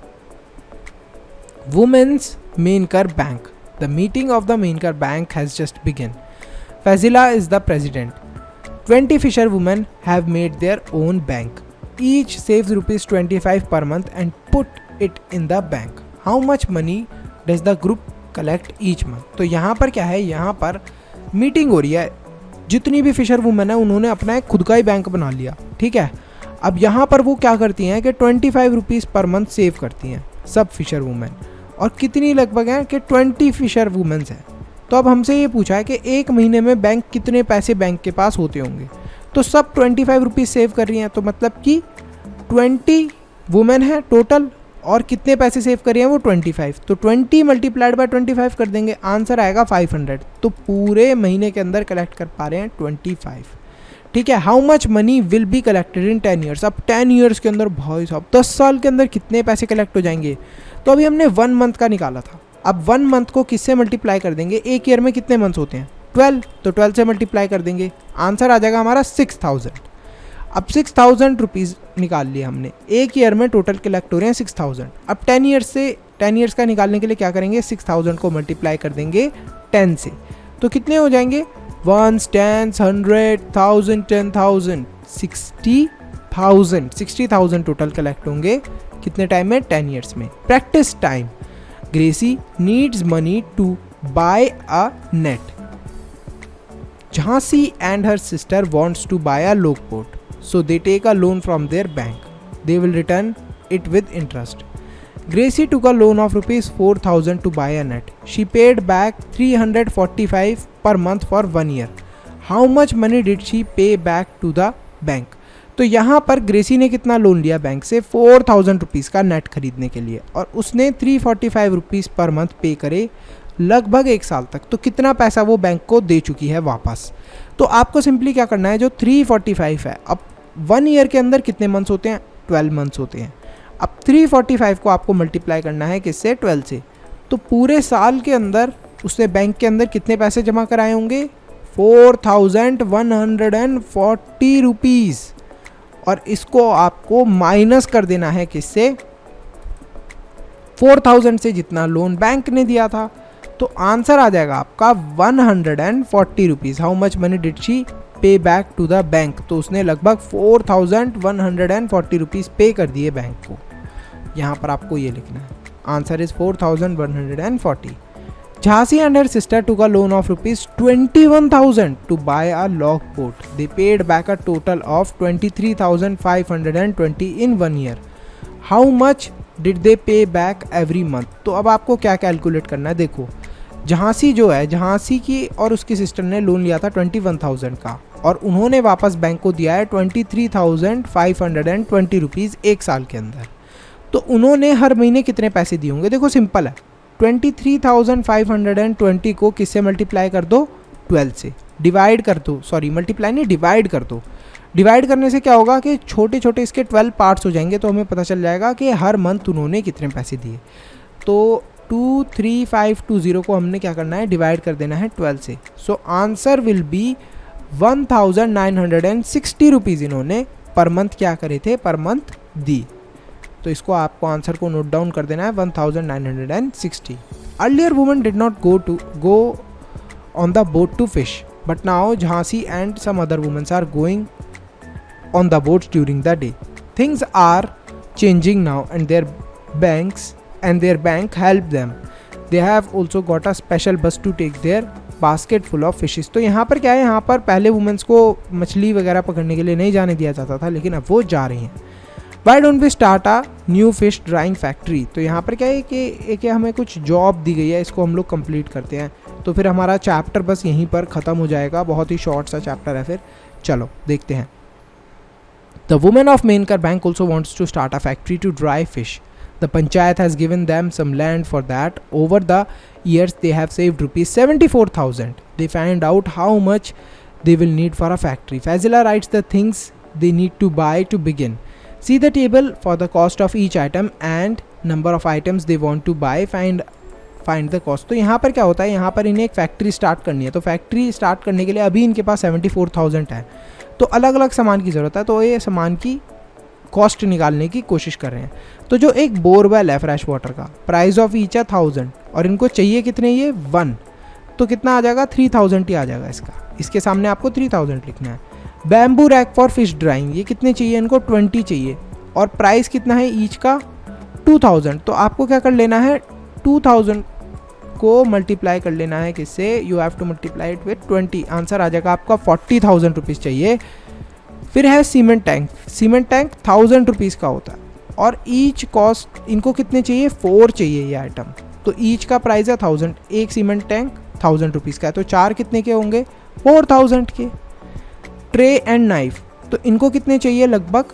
Women's Menkar bank. The meeting of the Menkar bank has just begin. Faizila is the president. 20 fisher women have made their own bank. Each saves ₹25 per month and put it in the bank. How much money does the group collect each month? तो यहाँ पर क्या है, यहाँ पर meeting हो रही है। जितनी भी फिशर वुमेन है उन्होंने अपना एक खुद का ही बैंक बना लिया। ठीक है, अब यहाँ पर वो क्या करती हैं कि 25 रुपीज़ पर मंथ सेव करती हैं सब फिशर वुमेन। और कितनी लगभग हैं कि 20 फिशर वुमेन्स हैं। तो अब हमसे ये पूछा है कि एक महीने में बैंक कितने पैसे बैंक के पास होते होंगे। तो सब 25 रुपीज़ सेव कर रही हैं, तो मतलब कि 20 वुमेन हैं टोटल और कितने पैसे सेव कर रही हैं वो 25। तो 20 मल्टीप्लाइड बाय 25 कर देंगे, आंसर आएगा 500। तो पूरे महीने के अंदर कलेक्ट कर पा रहे हैं 25। ठीक है, how much money will be collected in 10 years. अब 10 ईयर्स के अंदर भाई साहब 10 साल के अंदर कितने पैसे कलेक्ट हो जाएंगे। तो अभी हमने 1 मंथ का निकाला था, अब 1 मंथ को किससे मल्टीप्लाई कर देंगे, एक ईयर में कितने मंथ्स होते हैं 12, तो 12 से मल्टीप्लाई कर देंगे, आंसर आ जाएगा हमारा 6000। अब 6000 रुपीज़ निकाल लिया हमने, एक ईयर में टोटल कलेक्ट हो रहे हैं 6000। अब 10 ईयर्स का निकालने के लिए क्या करेंगे, 6000 को मल्टीप्लाई कर देंगे 10 से, तो कितने हो जाएंगे 1s 10s 100 1000 10,000 60,000 टोटल कलेक्ट होंगे कितने टाइम में, 10 ईयर्स में। Practice time. Gracy needs money to buy a net. Jhansi and her sister wants to buy a log boat, so they take a loan from their bank. They will return it with interest. Gracie took a loan of ₹4,000 to buy a net. She paid back $345 per month for 1 year. How much money did she pay back to the bank? तो यहाँ पर ग्रेसी ने कितना loan लिया bank से, 4000 rupees का net खरीदने के लिए, और उसने 345 रुपीज़ पर मंथ पे करे लगभग 1 साल तक। तो कितना पैसा वो बैंक को दे चुकी है वापस। तो आपको सिंपली क्या करना है, जो 345 है, अब 1 ईयर के अंदर कितने मंथ्स होते हैं, 12 मंथ्स होते हैं। अब 345 को आपको मल्टीप्लाई करना है किससे, 12 से। तो पूरे साल के अंदर उसने बैंक के अंदर कितने पैसे जमा कराए होंगे, 4140 रुपीज़, और इसको आपको माइनस कर देना है किससे, 4000 से जितना लोन बैंक ने दिया था। तो आंसर आ जाएगा आपका 140 rupees. How much money did she पे बैक टू द बैंक, तो उसने लगभग 4140 रुपीज़ पे कर दिए बैंक को। यहाँ पर आपको ये लिखना है, answer is 4140। Jhansi and her sister took a loan of ₹21,000 to buy a log boat. They paid back a total of 23,520 in 1 year. How much did they pay back every month. तो अब आपको क्या कैलकुलेट करना है, देखो झांसी जो है, झांसी की और उसकी सिस्टर ने लोन लिया था 21,000 का, और उन्होंने वापस बैंक को दिया है 23,520 रुपीज़ 1 साल के अंदर। तो उन्होंने हर महीने कितने पैसे दिए होंगे, देखो सिंपल है, 23,520 को किससे मल्टीप्लाई कर दो, 12 से, डिवाइड कर दो, सॉरी मल्टीप्लाई नहीं डिवाइड कर दो। डिवाइड करने से क्या होगा कि छोटे छोटे इसके 12 पार्ट्स हो जाएंगे, तो हमें पता चल जाएगा कि हर मंथ उन्होंने कितने पैसे दिए। तो 23520 को हमने क्या करना है, डिवाइड कर देना है 12 से। So answer will be 1960 rupees इन्होंने पर मंथ क्या करे थे, पर मंथ दी। तो इसको आपको आंसर को नोट डाउन कर देना है 1960। Earlier woman did not go on the boat to fish, but now Jhansi and some other womens are going on the boats during the day. Things are changing now and their bank help them. They have also got a special bus to take their basket full of fishes. तो यहाँ पर क्या है, यहाँ पर पहले women's को मछली वगैरह पकड़ने के लिए नहीं जाने दिया जाता था, लेकिन अब वो जा रही हैं। Why don't we start a new fish drawing factory. तो यहाँ पर क्या है कि एक हमें कुछ जॉब दी गई है, इसको हम लोग कंप्लीट करते हैं तो फिर हमारा चैप्टर बस यहीं पर ख़त्म हो जाएगा। बहुत ही शॉर्ट सा चैप्टर है। फिर चलो देखते हैं। The women of Menkar bank also wants to start a factory to dry fish. The panchayat has given them some land for that. Over the years, they have saved rupees 74,000. They find out how much they will need for a factory. Fazila writes the things they need to buy to begin. See the table for the cost of each item and number of items they want to buy. Find the cost. तो यहाँ पर क्या होता है, यहाँ पर इन्हें एक फैक्ट्री स्टार्ट करनी है। तो फैक्ट्री स्टार्ट करने के लिए अभी इनके पास 74,000 है। तो अलग अलग सामान की ज़रूरत है, तो ये सामान की कॉस्ट निकालने की कोशिश कर रहे हैं। तो जो एक बोरवेल है फ्रेश वाटर का, प्राइस ऑफ ईच है 1000 और इनको चाहिए कितने, ये 1, तो कितना आ जाएगा 3000 ही आ जाएगा इसका। इसके सामने आपको 3000 लिखना है। Bamboo rack for fish drawing, ये कितने चाहिए इनको, 20 चाहिए और प्राइस कितना है ईच का 2000। तो आपको क्या कर लेना है, 2000 को मल्टीप्लाई कर लेना है किससे, you have to multiply it with 20। Answer आ जाएगा आपका 40,000 रुपीज़ चाहिए। फिर है cement tank. Cement tank 1000 rupees का होता है और ईच कॉस्ट इनको कितने चाहिए, 4 चाहिए ये आइटम। तो ईच का प्राइस है 1000, एक सीमेंट टैंक 1000 रुपीज़ का है, तो 4 कितने के होंगे, 4000 के। ट्रे एंड नाइफ, तो इनको कितने चाहिए, लगभग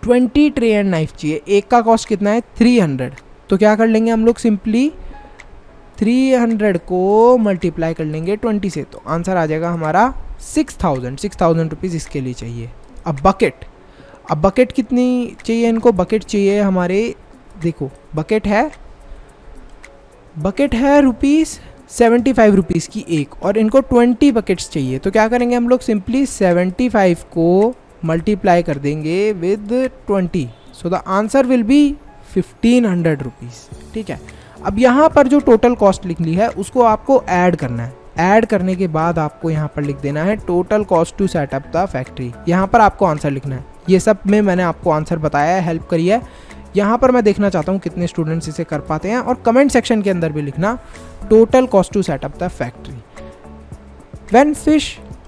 20 ट्रे एंड नाइफ चाहिए। एक का कॉस्ट कितना है 300। तो क्या कर लेंगे हम लोग, सिंपली 300 को मल्टीप्लाई कर लेंगे 20 से, तो आंसर आ जाएगा हमारा 6000 रुपीज़ इसके लिए चाहिए। अब बकेट कितनी चाहिए इनको, बकेट चाहिए हमारे, देखो बकेट है रुपीज़ 75 रुपीज़ की एक और इनको 20 बकेट्स चाहिए। तो क्या करेंगे हम लोग, सिंपली 75 को मल्टीप्लाई कर देंगे with 20, so the answer will be 1500 rupees. ठीक है। अब यहाँ पर जो टोटल कॉस्ट लिख ली है उसको आपको ऐड करना है। ऐड करने के बाद आपको यहाँ पर लिख देना है total cost to set up the factory. यहाँ पर आपको आंसर लिखना है। ये सब में मैंने आपको आंसर बताया है, हेल्प करी है। यहाँ पर मैं देखना चाहता हूँ कितने स्टूडेंट्स इसे कर पाते हैं, और कमेंट सेक्शन के अंदर भी लिखना total cost to set up the factory.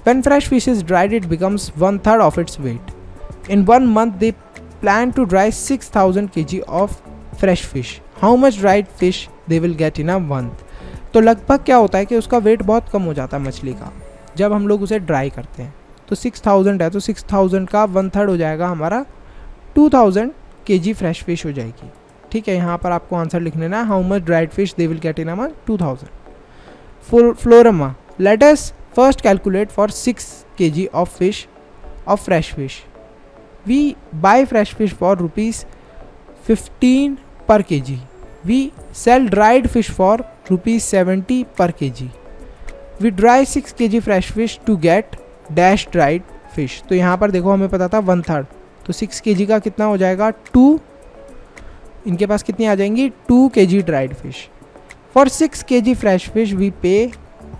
When fresh fish is dried, it becomes 1/3 of its weight. In 1 month, they plan to dry 6,000 kg of fresh fish. How much dried fish they will get in a month? तो लगभग क्या होता है कि उसका wait बहुत कम हो जाता है मछली का जब हम लोग उसे ड्राई करते हैं। तो 6000 है, तो 6000 का 1/3 हो जाएगा हमारा 2000 kg फ्रेश फिश हो जाएगी। ठीक है, यहाँ पर आपको आंसर लिख लेना है, how much dried fish they will get in a month, 2000। Floramma, let us first calculate for 6 kg of fresh fish. We buy fresh fish for rupees 15 per kg. We sell dried fish for rupees 70 per kg. We dry 6 kg fresh fish to get dash dried fish. तो यहाँ पर देखो हमें पता था 1/3, तो 6 kg का कितना हो जाएगा 2, इनके पास कितनी आ जाएंगी 2 kg dried fish. For 6 kg fresh fish we pay,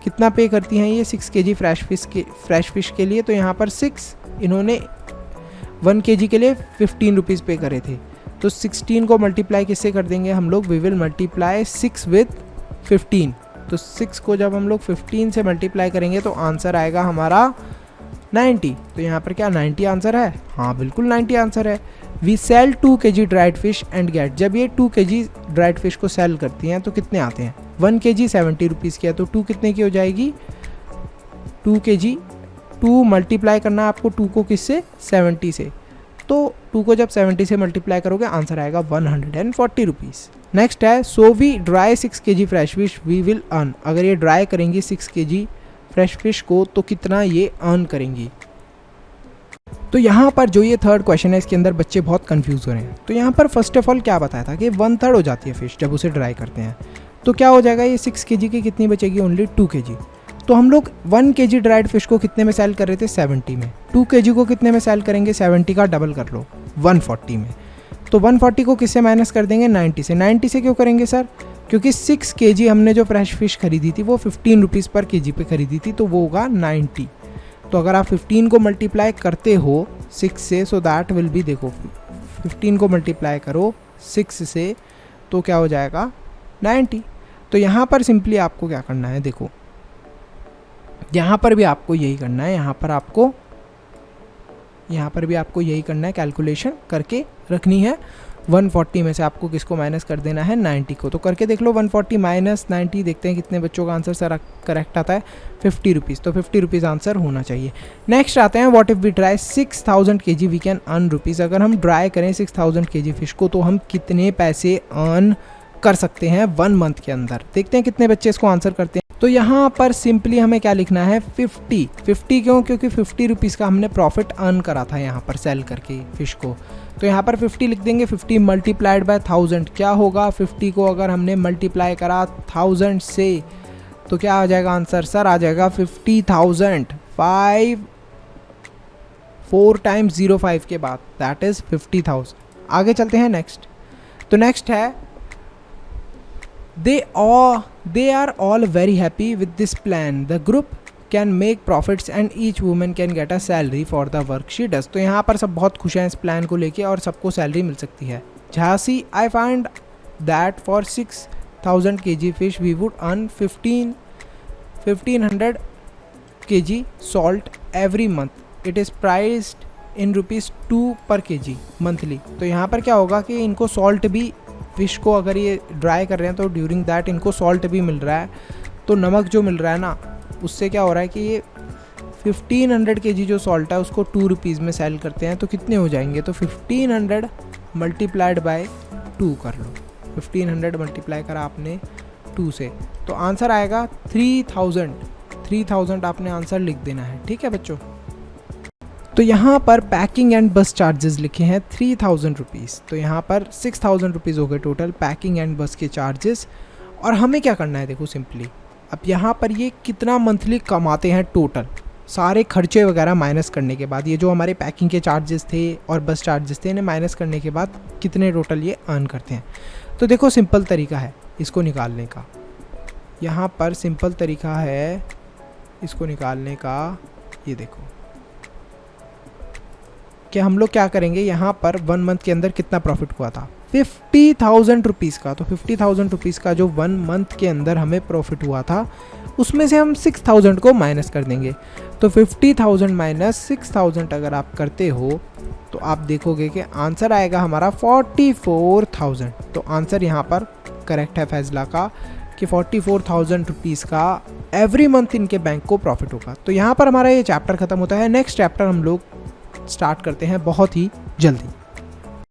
कितना पे करती हैं ये 6 kg फ्रेश फिश के लिए, तो यहाँ पर 6, इन्होंने 1 kg के लिए 15 रुपीज़ पे करे थे। तो 16 को मल्टीप्लाई किससे कर देंगे हम लोग, वी विल मल्टीप्लाई 6 विद 15। तो 6 को जब हम लोग 15 से मल्टीप्लाई करेंगे तो आंसर आएगा हमारा 90। तो यहाँ पर क्या 90 आंसर है, हाँ बिल्कुल 90 आंसर है। We sell 2 kg dried fish and get, जब ये 2 kg ड्राइड फिश को सेल करती हैं तो कितने आते हैं, 1 kg 70 रुपीज़ की है, तो 2 कितने की हो जाएगी 2 kg, 2 मल्टीप्लाई करना है आपको 2 को किससे 70 से, तो 2 को जब 70 से मल्टीप्लाई करोगे आंसर आएगा 140 रुपीज़। नेक्स्ट है, so we dry 6 kg fresh fish we will earn, अगर ये ड्राई करेंगी 6 kg फ्रेश फिश को तो कितना ये अर्न करेंगी। तो यहाँ पर जो ये थर्ड क्वेश्चन है इसके अंदर बच्चे बहुत कंफ्यूज हो रहे हैं। तो यहाँ पर फर्स्ट ऑफ ऑल क्या बताया था कि 1/3 हो जाती है फिश जब उसे ड्राई करते हैं, तो क्या हो जाएगा ये 6 kg की कितनी बचेगी, ओनली 2 kg। तो हम लोग 1 kg ड्राइड फिश को कितने में सेल कर रहे थे 70 में, 2 kg को कितने में सेल करेंगे 70 का डबल कर लो 140 में। तो 140 को किससे माइनस कर देंगे 90 से। 90 से क्यों करेंगे सर, क्योंकि 6 kg हमने जो फ्रेश फिश खरीदी थी वो 15 रुपीज़ पर kg पे खरीदी थी, तो वो होगा 90। तो अगर आप 15 को मल्टीप्लाई करते हो 6 से, सो दैट विल बी, देखो 15 को मल्टीप्लाई करो 6 से तो क्या हो जाएगा 90। तो यहाँ पर सिंपली आपको क्या करना है, देखो यहाँ पर भी आपको यही करना है, यहाँ पर आपको यहाँ पर भी आपको यही करना है, कैलकुलेशन करके रखनी है। 140 में से आपको किसको माइनस कर देना है, 90 को। तो करके देख लो, 140 माइनस 90, देखते हैं कितने बच्चों का आंसर सर करेक्ट आता है, 50 रुपीज़। तो 50 रुपीज़ आंसर होना चाहिए। नेक्स्ट आते हैं, what if we try 6000 kg we can earn rupees. अगर हम ट्राई करें 6000 kg फिश को तो हम कितने पैसे अर्न कर सकते हैं 1 मंथ के अंदर। देखते हैं कितने बच्चे इसको आंसर करते हैं। तो यहाँ पर सिंपली हमें क्या लिखना है, 50 क्यों, क्योंकि 50 रुपीज़ का हमने प्रॉफिट अर्न करा था यहाँ पर सेल करके फिश को। तो यहाँ पर 50 लिख देंगे, 50 मल्टीप्लाइड बाय 1000 क्या होगा, 50 को अगर हमने मल्टीप्लाई करा 1000 से तो क्या आ जाएगा आंसर, सर आ जाएगा 50,000। 4 टाइम्स 05 के बाद दैट इज़ 50,000। आगे चलते हैं नेक्स्ट। तो नेक्स्ट है, they are all very happy with this plan. The group can make profits and each woman can get a salary for the work she does. तो यहाँ पर सब बहुत खुश हैं इस प्लान को लेके और सबको सैलरी मिल सकती है। Jhansi, I find that for 6000 kg fish we would earn 1500 kg salt every month. It is priced in ₹2 per kg monthly. तो यहाँ पर क्या होगा कि इनको सॉल्ट भी, फिश को अगर ये ड्राई कर रहे हैं तो ड्यूरिंग दैट इनको सॉल्ट भी मिल रहा है। तो नमक जो मिल रहा है ना, उससे क्या हो रहा है कि ये 1500 kg जो सॉल्ट है उसको 2 रुपीज़ में सेल करते हैं। तो कितने हो जाएंगे, तो 1500 मल्टीप्लाइड बाय 2 कर लो। 1500 मल्टीप्लाई करा आपने 2 से, तो आंसर आएगा 3000 आपने आंसर लिख देना है। ठीक है बच्चों। तो यहाँ पर पैकिंग एंड बस चार्जेस लिखे हैं 3000 रुपीज़। तो यहाँ पर 6000 रुपीज़ हो गए टोटल पैकिंग एंड बस के चार्जेस। और हमें क्या करना है, देखो सिंपली अब यहाँ पर ये कितना मंथली कमाते हैं टोटल, सारे खर्चे वगैरह माइनस करने के बाद, ये जो हमारे पैकिंग के चार्जेस थे और बस चार्जेस थे, इन्हें माइनस करने के बाद कितने टोटल ये अर्न करते हैं। तो देखो सिंपल तरीका है इसको निकालने का। यहाँ पर सिंपल तरीका है इसको निकालने का। ये देखो कि हम लोग क्या करेंगे, यहाँ पर 1 मंथ के अंदर कितना प्रॉफिट हुआ था, 50,000 रुपीज़ का। तो 50,000 रुपीज़ का जो 1 मंथ के अंदर हमें प्रॉफिट हुआ था उसमें से हम 6000 को माइनस कर देंगे। तो 50,000 माइनस 6000 अगर आप करते हो तो आप देखोगे कि आंसर आएगा हमारा 44,000। तो आंसर यहाँ पर करेक्ट है फैसला का कि 44,000 रुपीज़ का एवरी मंथ इनके बैंक को प्रॉफिट होगा। तो यहाँ पर हमारा ये चैप्टर ख़त्म होता है। नेक्स्ट चैप्टर हम लोग स्टार्ट करते हैं बहुत ही जल्दी।